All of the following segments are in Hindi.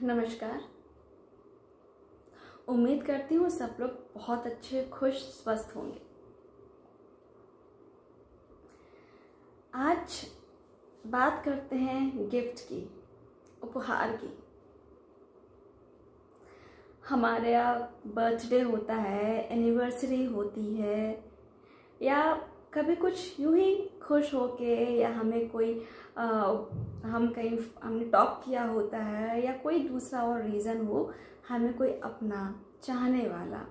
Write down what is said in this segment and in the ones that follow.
नमस्कार। उम्मीद करती हूँ सब लोग बहुत अच्छे, खुश, स्वस्थ होंगे। आज बात करते हैं गिफ्ट की, उपहार की। हमारे यहाँ बर्थडे होता है, एनिवर्सरी होती है, या कभी कुछ यूं ही खुश होके, या हमें कोई हमने टॉप किया होता है, या कोई दूसरा और रीज़न हो, हमें कोई अपना चाहने वाला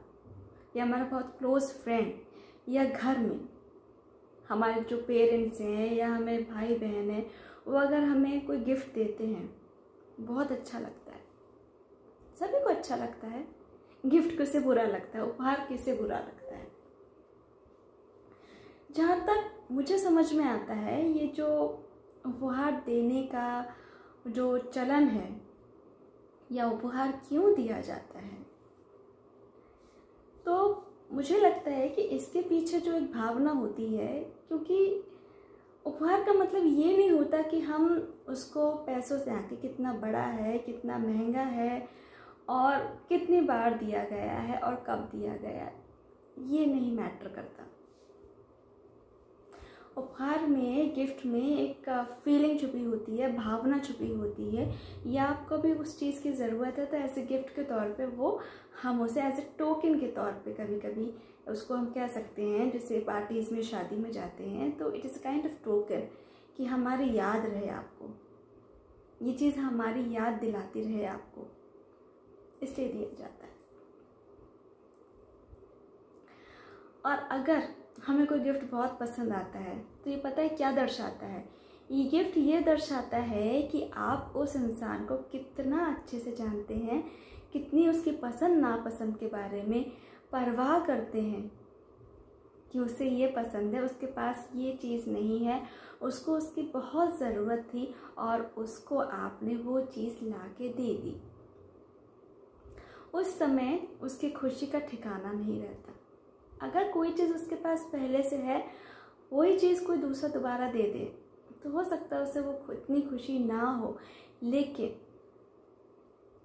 या हमारा बहुत क्लोज फ्रेंड, या घर में हमारे जो पेरेंट्स हैं या हमें भाई बहन हैं, वो अगर हमें कोई गिफ्ट देते हैं, बहुत अच्छा लगता है। सभी को अच्छा लगता है। गिफ्ट किसे बुरा लगता है, उपहार किसे बुरा लगता है। जहाँ तक मुझे समझ में आता है, ये जो उपहार देने का जो चलन है या उपहार क्यों दिया जाता है, तो मुझे लगता है कि इसके पीछे जो एक भावना होती है, क्योंकि उपहार का मतलब ये नहीं होता कि हम उसको पैसों से आके कितना बड़ा है, कितना महंगा है और कितनी बार दिया गया है और कब दिया गया है, ये नहीं मैटर करता। उपहार में, गिफ्ट में एक फीलिंग छुपी होती है, भावना छुपी होती है, या आपको भी उस चीज़ की ज़रूरत है, तो ऐसे गिफ्ट के तौर पे वो हम उसे एज ए टोकन के तौर पे कभी कभी उसको हम कह सकते हैं। जैसे पार्टीज़ में, शादी में जाते हैं, तो it is a kind of token कि हमारी याद रहे आपको, ये चीज़ हमारी याद दिलाती रहे आपको, इसलिए दिया जाता है। और अगर हमें कोई गिफ्ट बहुत पसंद आता है, तो ये पता है क्या दर्शाता है? ये गिफ्ट ये दर्शाता है कि आप उस इंसान को कितना अच्छे से जानते हैं, कितनी उसकी पसंद नापसंद के बारे में परवाह करते हैं, कि उसे ये पसंद है, उसके पास ये चीज़ नहीं है, उसको उसकी बहुत ज़रूरत थी और उसको आपने वो चीज़ ला के दे दी। उस समय उसकी खुशी का ठिकाना नहीं रहता। अगर कोई चीज़ उसके पास पहले से है, वही चीज़ कोई दूसरा दोबारा दे दे, तो हो सकता है उसे वो इतनी खुशी ना हो। लेकिन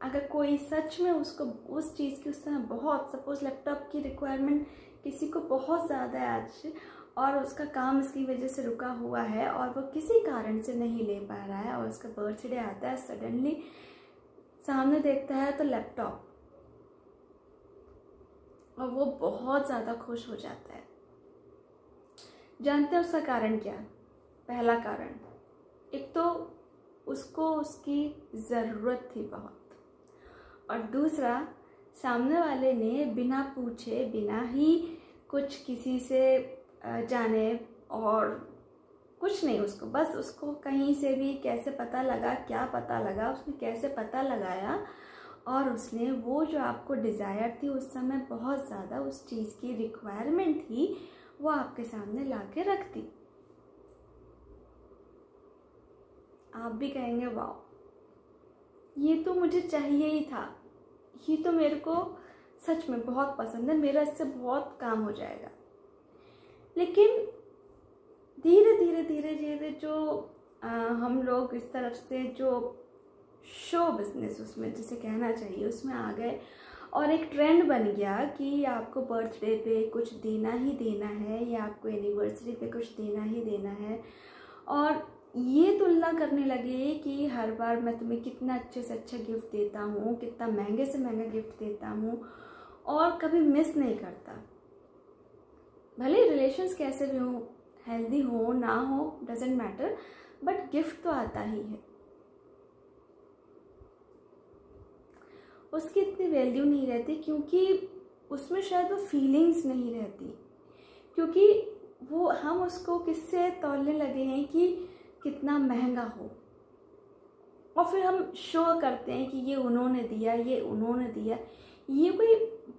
अगर कोई सच में उसको उस चीज़ की उस समय बहुत, सपोज लैपटॉप की रिक्वायरमेंट किसी को बहुत ज़्यादा है आज, और उसका काम इसकी वजह से रुका हुआ है और वो किसी कारण से नहीं ले पा रहा है, और उसका बर्थडे आता है, सडनली सामने देखता है तो लैपटॉप, और वो बहुत ज़्यादा खुश हो जाता है। जानते हैं उसका कारण क्या? पहला कारण, एक तो उसको उसकी ज़रूरत थी बहुत, और दूसरा सामने वाले ने बिना पूछे, बिना ही कुछ किसी से जाने और कुछ नहीं, उसको बस, उसको कहीं से भी कैसे पता लगा, क्या पता लगा, उसने कैसे पता लगाया, और उसने वो जो आपको डिज़ायर थी उस समय, बहुत ज़्यादा उस चीज़ की रिक्वायरमेंट थी, वो आपके सामने ला के रख दी। आप भी कहेंगे वाह, ये तो मुझे चाहिए ही था, ये तो मेरे को सच में बहुत पसंद है, मेरा इससे बहुत काम हो जाएगा। लेकिन धीरे धीरे धीरे धीरे जो हम लोग इस तरफ से जो शो बिजनेस, उसमें जिसे कहना चाहिए, उसमें आ गए, और एक ट्रेंड बन गया कि आपको बर्थडे पे कुछ देना ही देना है, या आपको एनिवर्सरी पे कुछ देना ही देना है, और ये तुलना करने लगे कि हर बार मैं तुम्हें कितना अच्छे से अच्छा गिफ्ट देता हूँ, कितना महंगे से महंगा गिफ्ट देता हूँ, और कभी मिस नहीं करता। भले रिलेशंस कैसे भी हो, हेल्दी हो ना हो, डजेंट मैटर, बट गिफ्ट तो आता ही है। उसकी इतनी वैल्यू नहीं रहती, क्योंकि उसमें शायद वो फीलिंग्स नहीं रहती, क्योंकि वो हम उसको किससे तौलने लगे हैं कि कितना महंगा हो, और फिर हम शो करते हैं कि ये उन्होंने दिया, ये उन्होंने दिया। ये कोई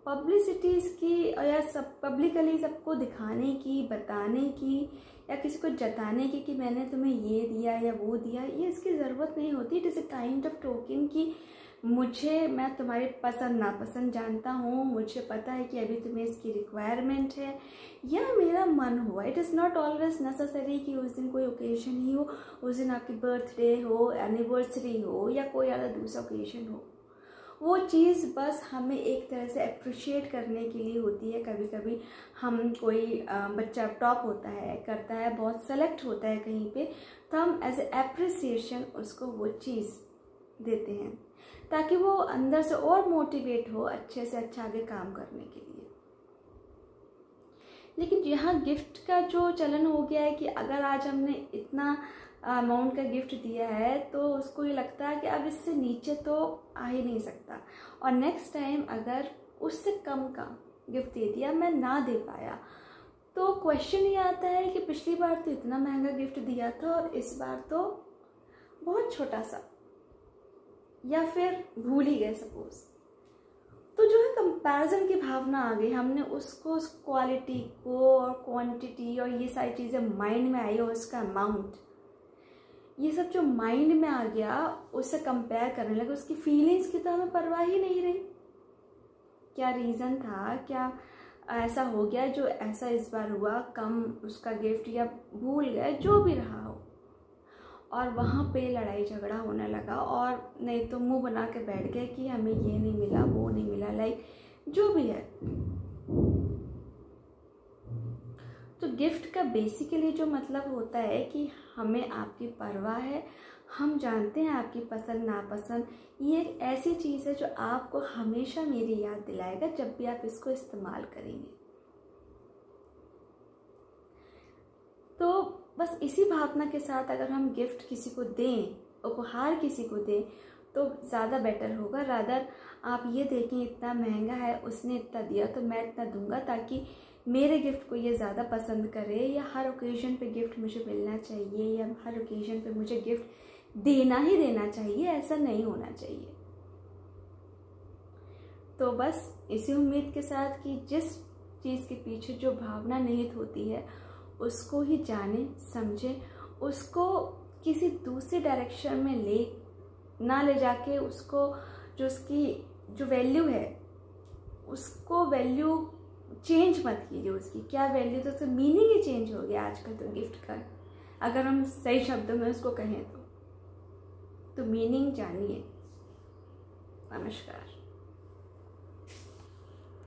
पब्लिसिटीज़ की, या सब पब्लिकली सबको दिखाने की, बताने की, या किसी को जताने की कि मैंने तुम्हें ये दिया या वो दिया, ये इसकी ज़रूरत नहीं होती। It is a kind of token कि मैं तुम्हारी पसंद नापसंद जानता हूँ, मुझे पता है कि अभी तुम्हें इसकी रिक्वायरमेंट है या मेरा मन हुआ। It is not always necessary कि उस दिन कोई ओकेजन ही हो, उस दिन आपकी बर्थडे हो, एनिवर्सरी हो या कोई अलग दूसरा ओकेजन हो। वो चीज़ बस हमें एक तरह से अप्रिशिएट करने के लिए होती है। कभी कभी हम कोई बच्चा टॉप होता है, करता है, बहुत सेलेक्ट होता है कहीं पे, तो हम एज ए एप्रिसिएशन उसको वो चीज़ देते हैं ताकि वो अंदर से और मोटिवेट हो अच्छे से अच्छा आगे काम करने के लिए। लेकिन यहाँ गिफ्ट का जो चलन हो गया है कि अगर आज हमने इतना अमाउंट का गिफ्ट दिया है तो उसको ये लगता है कि अब इससे नीचे तो आ ही नहीं सकता, और नेक्स्ट टाइम अगर उससे कम का गिफ्ट दे दिया, मैं ना दे पाया, तो क्वेश्चन ये आता है कि पिछली बार तो इतना महंगा गिफ्ट दिया था और इस बार तो बहुत छोटा सा, या फिर भूल ही गए सपोज। तो जो है कंपैरिजन की भावना आ गई, हमने उसको, उस क्वालिटी को और क्वांटिटी और ये सारी चीज़ें माइंड में आई, और उसका अमाउंट, ये सब जो माइंड में आ गया उससे कंपेयर करने लगे। उसकी फीलिंग्स की तो हमें परवाह ही नहीं रही। क्या रीज़न था, क्या ऐसा हो गया जो ऐसा इस बार हुआ, कम उसका गिफ्ट या भूल गए, जो भी रहा हो, और वहाँ पे लड़ाई झगड़ा होने लगा, और नहीं तो मुंह बना के बैठ गए कि हमें ये नहीं मिला, वो नहीं मिला, लाइक जो भी है। तो गिफ्ट का बेसिकली जो मतलब होता है कि हमें आपकी परवाह है, हम जानते हैं आपकी पसंद नापसंद। ये एक ऐसी चीज़ है जो आपको हमेशा मेरी याद दिलाएगा जब भी आप इसको इस्तेमाल करेंगे। तो बस इसी भावना के साथ अगर हम गिफ्ट किसी को दें, उपहार किसी को दें, तो ज़्यादा बेटर होगा। रादर आप ये देखें इतना महंगा है, उसने इतना दिया तो मैं इतना दूंगा, ताकि मेरे गिफ्ट को ये ज़्यादा पसंद करे, या हर ओकेजन पे गिफ्ट मुझे मिलना चाहिए, या हर ओकेजन पे मुझे गिफ्ट देना ही देना चाहिए, ऐसा नहीं होना चाहिए। तो बस इसी उम्मीद के साथ कि जिस चीज़ के पीछे जो भावना निहित होती है उसको ही जाने समझे, उसको किसी दूसरे डायरेक्शन में ना ले जाके उसको, जो उसकी जो वैल्यू है उसको वैल्यू चेंज मत कीजिए। उसकी क्या वैल्यू, तो उसका मीनिंग ही चेंज हो गया आजकल तो गिफ्ट का, अगर हम सही शब्दों में उसको कहें तो मीनिंग जानिए। नमस्कार।